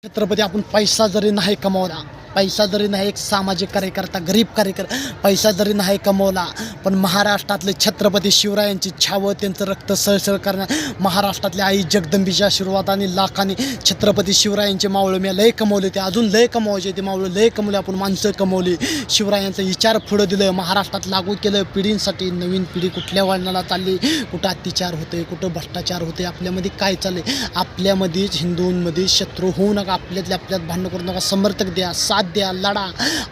छत्रपती आपण पैसा जरी नाही कमवला, पैसा जरी नाही, एक सामाजिक कार्यकर्ता, गरीब कार्यकर्ता, पैसा जरी नाही कमवला, पण महाराष्ट्रातले छत्रपती शिवरायांची छावं, त्यांचं रक्त सळसळ करणार, महाराष्ट्रातल्या आई जगदंबीच्या आशीर्वादाने लाखांनी छत्रपती शिवरायांचे मावळे मी लय कमवले, ते अजून लय कमवायचे, ते मावळे लय कमवले, आपण माणसं कमवली, शिवरायांचा विचार पुढं दिलं, महाराष्ट्रात लागू केलं पिढींसाठी. नवीन पिढी कुठल्या वळणाला चालली, कुठं अत्याचार होते, कुठं भ्रष्टाचार होते, आपल्यामध्ये काय चालले, आपल्यामध्येच हिंदूंमध्ये शत्रू होऊ नका, आपल्यातल्या आपल्यात भांडण करू नका, समर्थक द्या, साथ द्या, लढा,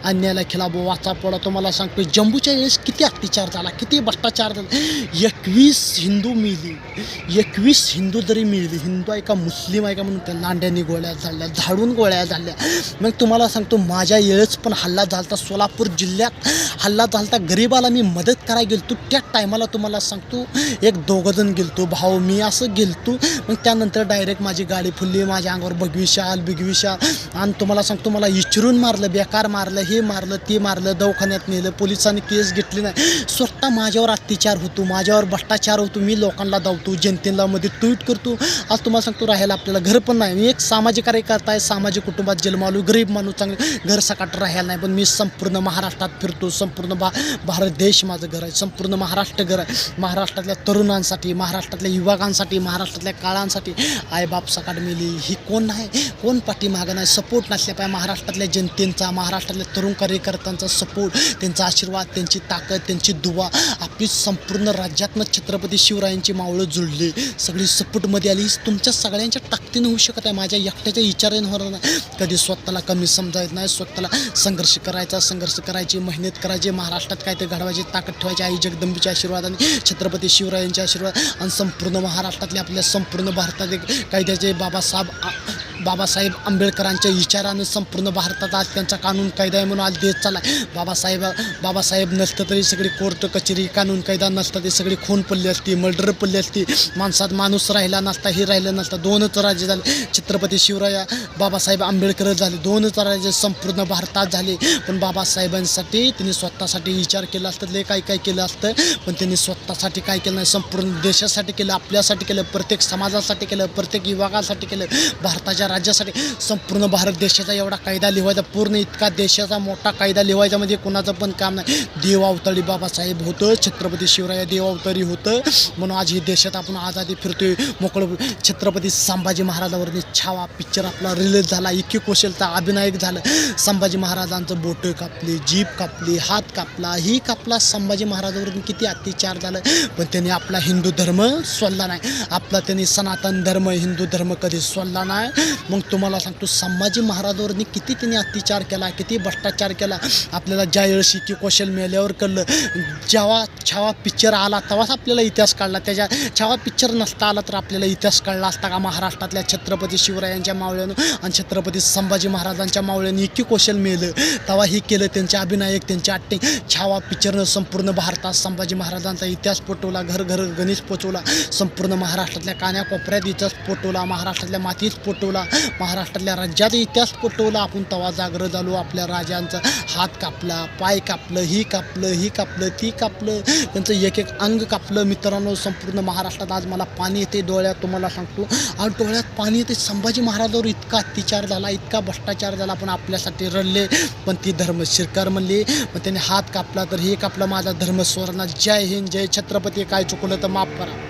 अन्यायाला खिलाफो, वाचा पडा. तुम्हाला सांगतो जंबूच्या वेळेस किती अत्याचार झाला, किती भ्रष्टाचार झाला, 21 हिंदू मिळली, 21 हिंदू जरी मिळली, हिंदू आहे का मुस्लिम आहे का म्हणून त्या लांड्यांनी गोळ्या झाल्या, झाडून गोळ्या झाल्या. मग तुम्हाला सांगतो माझ्या वेळेस पण हल्ला झालता, सोलापूर जिल्ह्यात हल्ला झालता, गरीबाला मी मदत करायला गेलतो, त्या टायमाला तुम्हाला सांगतो एक दोघंजण गेलतो, भाऊ मी असं गेलतो. मग त्यानंतर डायरेक्ट माझी गाडी फुलली, माझ्या अंगावर भगवीशाल आणि तुम्हाला सांगतो मला इचरून मारलं, बेकार मारलं, हे मारलं, ते मारलं, दवाखान्यात नेलं, पोलिसांनी केस घेतली नाही. स्वतः माझ्यावर अत्याचार होतो, माझ्यावर भ्रष्टाचार होतो, मी लोकांना धावतो, जनतेला मध्ये ट्विट करतो. आज तुम्हाला सांगतो राहायला आपल्याला घर पण नाही, मी एक सामाजिक कार्यकर्ता आहे, सामाजिक कुटुंबात जन्मालो, गरीब माणूस, चांगलं घर सकाट राहायला नाही, पण मी संपूर्ण महाराष्ट्रात फिरतो, संपूर्ण भारत देश माझं घर आहे, संपूर्ण महाराष्ट्र घर आहे, महाराष्ट्रातल्या तरुणांसाठी, महाराष्ट्रातल्या युवकांसाठी, महाराष्ट्रातल्या काळांसाठी. आईबाप सकाट मिली ही कोण नाही, कोण पाठीमागं नाही, सपोर्ट नसल्या पाहिजे महाराष्ट्रातल्या जनतेचा, महाराष्ट्रातल्या तरुण कार्यकर्त्यांचा सपोर्ट, त्यांचा आशीर्वाद, त्यांची ताकद, त्यांची दुवा, आपली संपूर्ण राज्यातनं छत्रपती शिवरायांची मावळं जुळली, सगळी सपोर्टमध्ये आली. तुमच्या सगळ्यांच्या ताकदीनं होऊ शकत आहे, माझ्या एकट्याच्या विचारानं होणार नाही. कधी स्वतःला कमी समजायचं नाही, स्वतःला संघर्ष करायची, मेहनत करायची, महाराष्ट्रात काय ते घडवायची ताकद ठेवायची, आई जगदंबीच्या आशीर्वादाने, छत्रपती शिवरायांचे आशीर्वाद, आणि संपूर्ण महाराष्ट्रातले आपल्या संपूर्ण भारतातले कायद्याचे बाबासाहेब आंबेडकरांच्या विचारानं संपूर्ण भारतात आज त्यांचा कानून कायदा आहे म्हणून आज देश चालला आहे. बाबासाहेब नसतं तरी सगळी कोर्ट कचेरी, कानून कायदा नसतं ते सगळी खून पडली असती, मर्डर पडली असती, माणसात माणूस राहिला नसता, हे राहिलं नसतं. 2च राज्य झाले, छत्रपती शिवराया बाबासाहेब आंबेडकर झाले, 2च राज्य संपूर्ण भारतात झाले. पण बाबासाहेबांसाठी त्यांनी स्वतःसाठी विचार केला असतं, लय काय केलं असतं, पण त्यांनी स्वतःसाठी काय केलं नाही, संपूर्ण देशासाठी केलं, आपल्यासाठी केलं, प्रत्येक समाजासाठी केलं, प्रत्येक युवकासाठी केलं, भारताच्या राज्यासाठी. संपूर्ण भारत देशाचा एवढा कायदा लिहायचा, पूर्ण इतका देशाचा मोठा कायदा लिहायचा म्हणजे कुणाचं पण काम नाही. देवावतारी बाबासाहेब होतं, छत्रपती शिवराय देवावतारी होतं, म्हणून आज ही देशात आपण आझादी फिरतोय मोकळं. छत्रपती संभाजी महाराजांवरती छावा पिक्चर आपला रिलीज झाला, इतकी कौशलता अभिनायक झालं, संभाजी महाराजांचं बोटं कापली, जीभ कापली, हात कापला, ही कापला, संभाजी महाराजांवरून किती अत्याचार झालं, पण त्यांनी आपला हिंदू धर्म सोडला नाही, आपला त्यांनी सनातन धर्म, हिंदू धर्म कधी सोडला नाही. मग तुम्हाला सांगतो संभाजी महाराजांवरनी किती त्यांनी अत्याचार केला, किती भ्रष्टाचार केला, आपल्याला ज्या वेळेस की कौशल मिळाल्यावर कळलं. जेव्हा छावा पिक्चर आला तेव्हाच आपल्याला इतिहास काढला, त्याच्या छावा पिक्चर नसता आला तर आपल्याला इतिहास कळला असता का महाराष्ट्रातल्या छत्रपती शिवरायांच्या मावळ्यानं आणि छत्रपती संभाजी महाराजांच्या मावळ्यानं इतकी कौशल मिळलं, तेव्हा ही केलं त्यांचे अभिनायक, त्यांच्या ॲक्टिंग. छावा पिक्चरनं संपूर्ण भारतात संभाजी महाराजांचा इतिहास पोचवला, घर गणेश पोचवला, संपूर्ण महाराष्ट्रातल्या कान्याकोपऱ्यात इतिहास पोचवला, महाराष्ट्रातल्या मातीत पोचवला, महाराष्ट्रातल्या राज्यात इतिहास पोचवला. आपण तवा जागृत झालो, आपल्या राजांचा हात कापला, पाय कापलं, ही कापलं, ती कापलं, त्यांचं एक अंग कापलं. मित्रांनो संपूर्ण महाराष्ट्रात आज मला पाणी येते डोळ्यात, तुम्हाला सांगतो आज डोळ्यात पाणी येते. संभाजी महाराजांवर इतका अत्याचार झाला, इतका भ्रष्टाचार झाला, पण आपल्यासाठी रडले, पण ती धर्म शिरकार म्हणली, पण त्यांनी हात कापला तर हे कापला, माझा धर्म सोडणार. जय हिंद, जय छत्रपती. काय चुकलं तर माफ करा.